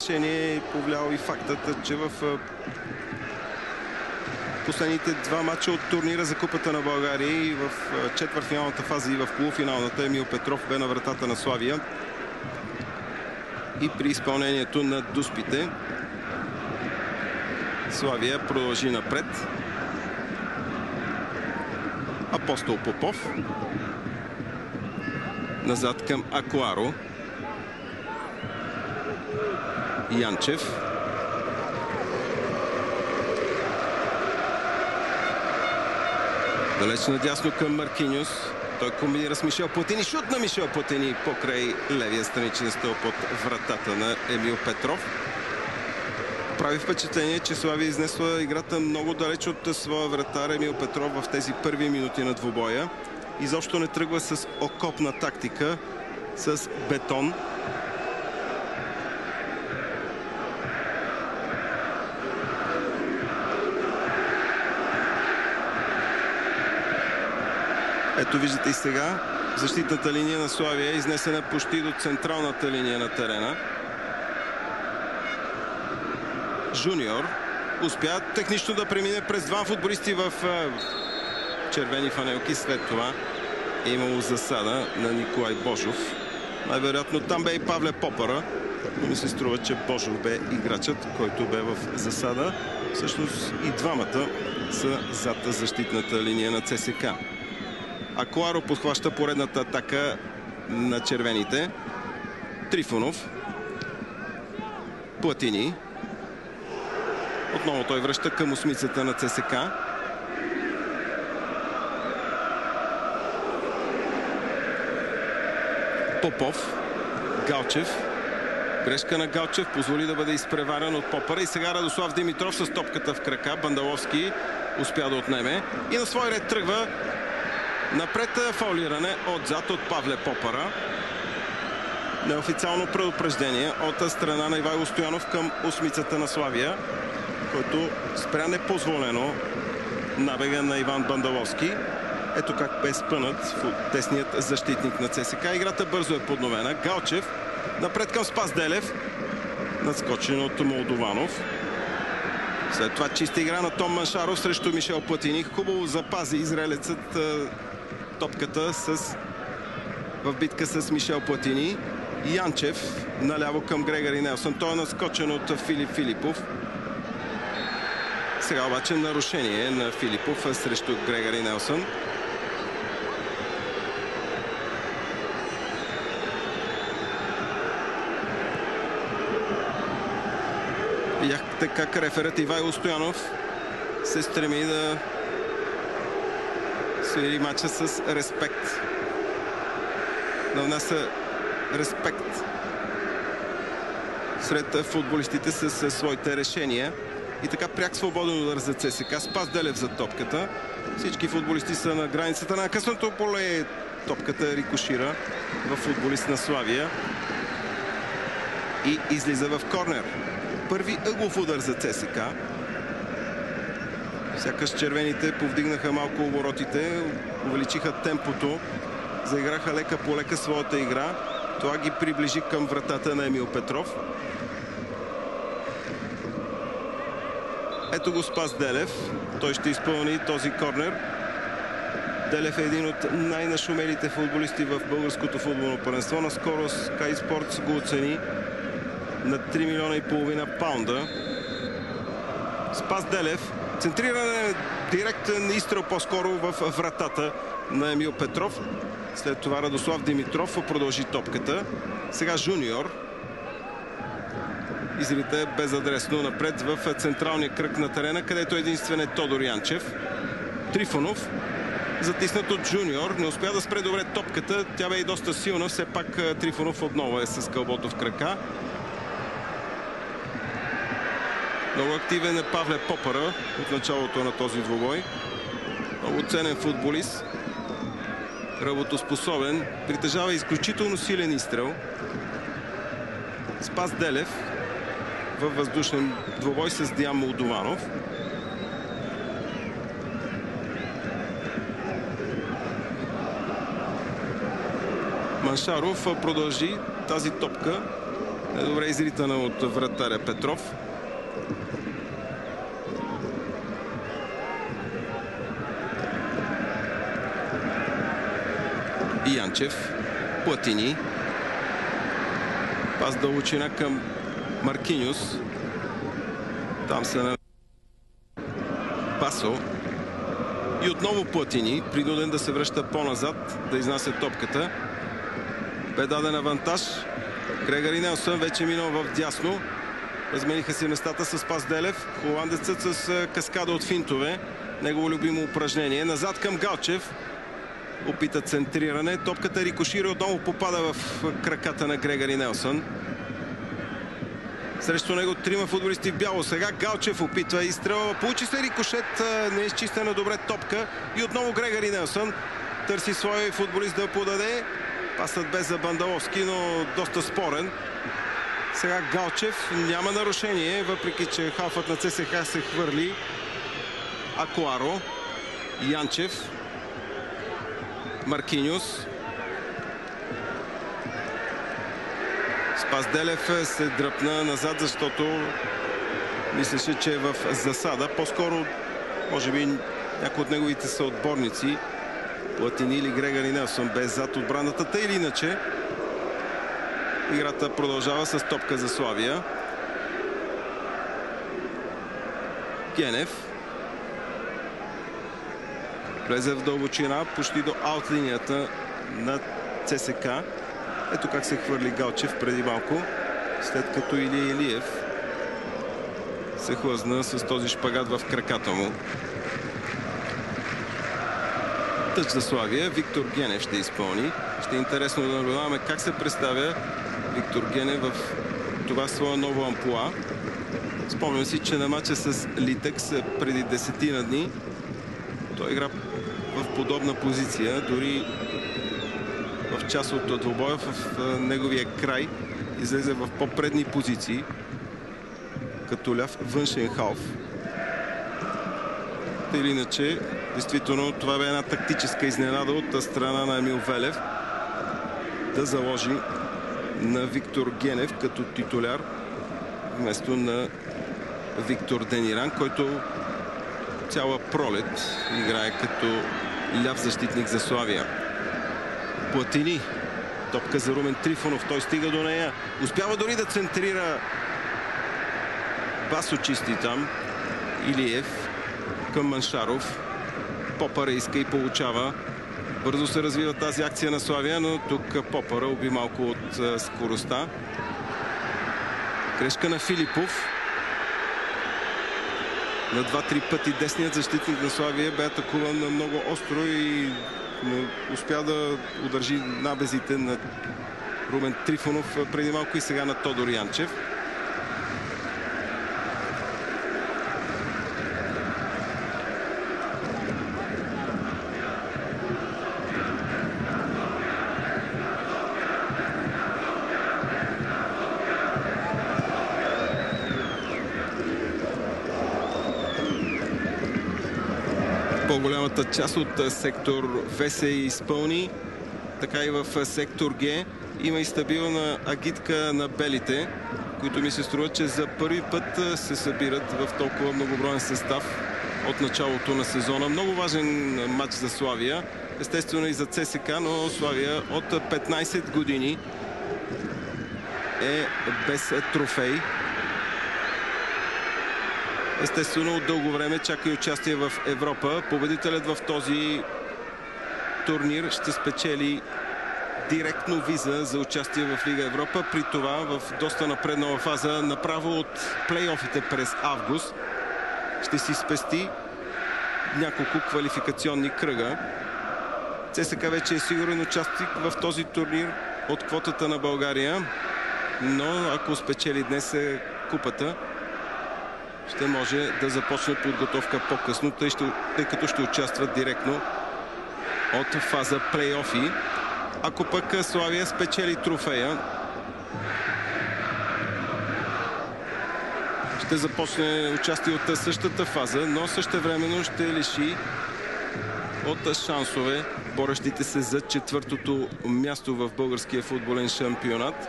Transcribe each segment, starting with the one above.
решение, повлиял и фактът, че в последните два матча от турнира за Купата на България и в четвъртфиналната фаза и в полуфиналната Емил Петров бе на вратата на Славия. И при изпълнението на дуспите Славия продължи напред. Апостол Попов. Назад към Акуаро. Янчев. Далеч надясно към Маркиньос. Той комбинира с Мишел Платини. Шут на Мишел Платини покрай левия страничен стълб от вратата на Емил Петров. Прави впечатление, че Славия изнесла играта много далеч от своя вратар Емил Петров в тези първи минути на двубоя. Изобщо не тръгва с окопна тактика, с бетон. Ето виждате и сега защитната линия на Славия е изнесена почти до централната линия на терена. Жуниор успя технично да премине през два футболисти в червени фанелки. След това е имало засада на Николай Божов. Най-вероятно там бе и Павле Попара, но ми се струва, че Божов бе играчът, който бе в засада. Всъщност и двамата са зад защитната линия на ЦСК. Акуаро подхваща поредната атака на червените. Трифонов. Платини. Отново той връща към осмицата на ЦСК. Попов. Галчев. Грешка на Галчев позволи да бъде изпреварен от Попара. И сега Радослав Димитров с топката в крака. Бандаловски успя да отнеме. И на свой ред тръгва напред фаулиране отзад от Павле Попара. Неофициално предупреждение от страна на Ивайло Стоянов към осмицата на Славия, който спря непозволено набега на Иван Бандаловски. Ето как бе спънат тесният защитник на ЦСК. Играта бързо е подновена. Галчев напред към Спас Делев. Надскочен от Молдованов. След това чиста игра на Том Маншаров срещу Мишел Платини. Хубаво запази израелецът топката в битка с Мишел Платини. Янчев наляво към Грегори Нелсън. Той е надскочен от Филип Филипов. Сега обаче нарушение на Филипов срещу Грегори Нелсън. Видяхте как реферът Ивайло Стоянов се стреми да свири матча с респект. Да внася респект сред футболистите с своите решения. И така пряк свободен удар за ЦСК. Спас Делев за топката. Всички футболисти са на границата на късното поле. Топката рикошира в футболист на Славия и излиза в корнер. Първи ъглов удар за ЦСК. Сякаш червените повдигнаха малко оборотите, увеличиха темпото, заиграха лека по лека своята игра. Това ги приближи към вратата на Емил Петров. Ето го Спас Делев. Той ще изпълни този корнер. Делев е един от най-нашумелите футболисти в българското футболно първенство. Наскоро Sky Sports го оцени на 3,5 милиона паунда. Спас Делев. Центриране, директен изстрел по-скоро в вратата на Емил Петров. След това Радослав Димитров продължи топката. Сега Жуниор. Изрите безадресно напред в централния кръг на терена, където единствен е Тодор Янчев. Трифонов. Затиснат от Жуниор. Не успя да спре добре топката. Тя бе и доста силна. Все пак Трифонов отново е с кълбото в крака. Много активен е Павле Попара от началото на този двубой. Много ценен футболист. Работоспособен. Притежава изключително силен изстрел. Спас Делев във въздушен двубой с Диан Молдованов. Маншаров продължи тази топка Добре изритана от вратаря Петров. Янчев, Платини. Пас дълбочина към Маркиньос. Там се на Пасо. И отново Платини, принуден да се връща по-назад, да изнася топката. Бе даден авантаж. Грегори Нелсън вече минал в дясно. Размениха си местата с Пазделев. Холандецът с каскада от финтове. Негово любимо упражнение. Назад към Галчев. Опита центриране. Топката рикошира, отново попада в краката на Грегори Нелсън. Срещу него трима футболисти в бяло. Сега Галчев опитва изстрелва. Получи се рикошет. Неизчистена добре топка. И отново Грегори Нелсън търси своя футболист да подаде. Пасът без за Бандаловски, но доста спорен. Сега Галчев, няма нарушение, въпреки че халфът на ЦСКА се хвърли. Акуаро, Янчев, Маркиньос. Спасделев се дръпна назад, защото мислеше, че е в засада. По-скоро, може би, някои от неговите съотборници, Платини или Грегори Нелсън, без зад отбраната. Та или иначе, играта продължава с топка за Славия. Генев влезе в дълбочина, почти до аут линията на ЦСКА. Ето как се хвърли Галчев преди малко, след като Илия Илиев се хлъзна с този шпагат в краката му. Тъч за Славия. Виктор Генев ще изпълни. Ще е интересно да наблюдаваме как се представя Виктор Генев в това своя ново амплоа. Спомням си, че на матча с Литекс преди 10 дни той игра в подобна позиция. Дори в част от двубоя в неговия край излезе в по-предни позиции като ляв външен халф. Или иначе, действително, това бе една тактическа изненада от страна на Емил Велев да заложи на Виктор Генев като титуляр вместо на Виктор Дениран, който цяла пролет играе като ляв защитник за Славия. Платини. Топка за Румен Трифонов. Той стига до нея. Успява дори да центрира. Басо чисти там. Илиев към Маншаров. Попър иска и получава. Бързо се развива тази акция на Славия, но тук Попъра уби малко от скоростта. Грешка на Филипов. На 2-3 пъти десният защитник на Славия бе атакуван много остро и не успя да удържи набезите на Румен Трифонов преди малко и сега на Тодор Янчев. По-голямата част от сектор В се изпълни, така и в сектор Г. Има и стабилна агитка на белите, които ми се струва, че за първи път се събират в толкова многоброен състав от началото на сезона. Много важен матч за Славия, естествено и за ЦСКА, но Славия от 15 години е без трофей. Естествено, от дълго време чака и участие в Европа. Победителят в този турнир ще спечели директно виза за участие в Лига Европа. При това в доста напреднала фаза, направо от плейофите през август, ще си спести няколко квалификационни кръга. ЦСКА вече е сигурен участник в този турнир от квотата на България, но ако спечели днес купата, ще може да започне подготовка по-късно, тъй като ще участва директно от фаза плейофи. Ако пък Славия спечели трофея, ще започне участие от същата фаза, но същевременно ще лиши от шансове борещите се за четвъртото място в българския футболен шампионат.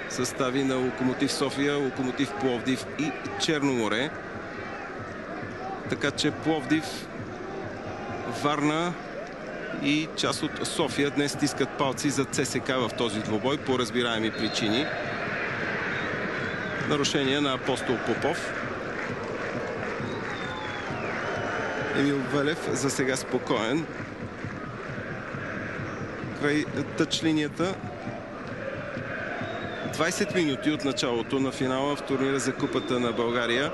състави на Локомотив София, Локомотив Пловдив и Черноморе. Така че Пловдив, Варна и част от София днес стискат палци за ЦСК в този двубой по разбираеми причини. Нарушение на Апостол Попов. Емил Велев за сега спокоен. Край тъч линията. 20 минути от началото на финала в турнира за Купата на България.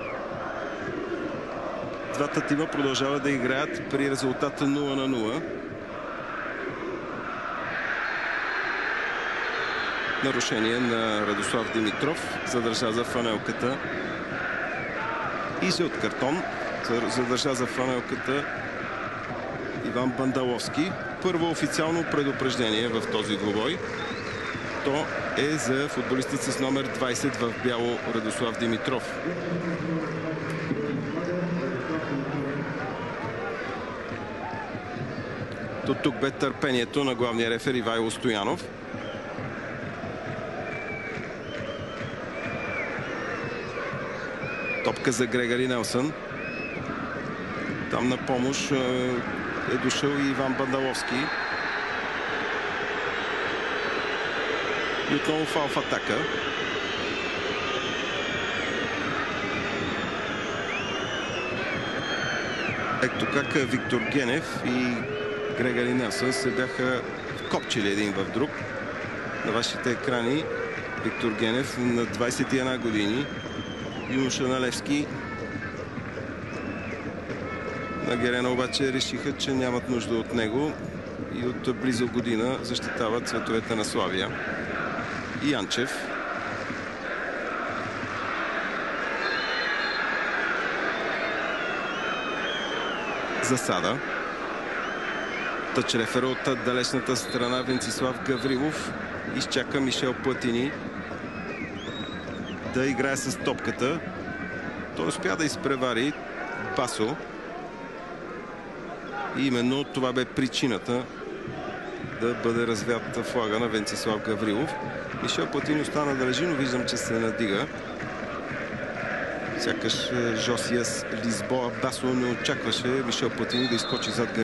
Двата тима продължават да играят при резултата 0-0. Нарушение на Радослав Димитров. Задържа за фанелката и жълт картон. Задържа за фанелката Иван Бандаловски. Първо официално предупреждение в този двубой. То е за футболистът с номер 20 в бяло Радослав Димитров. Тук бе търпението на главния рефер Ивайло Стоянов. Топка за Грегори Нелсън. Там на помощ е дошъл и Иван Бандаловски. И отново фал в атака. Ето как Виктор Генев и Грегори Нелсън се бяха вкопчили един в друг. На вашите екрани Виктор Генев на 21 години. Юноша на Левски. На Герена обаче решиха, че нямат нужда от него и от близо година защитават цветовете на Славия. И Янчев. Засада. Тъч рефер от далечната страна Венцислав Гаврилов изчака Мишел Платини да играе с топката. Той успя да изпревари Басо. И именно това бе причината да бъде развята флага на Венцислав Гаврилов. Мишел Платини остана да лежи, но виждам, че се надига. Сякаш Жосиас Лизбоа Басо не очакваше Мишел Платини да изскочи зад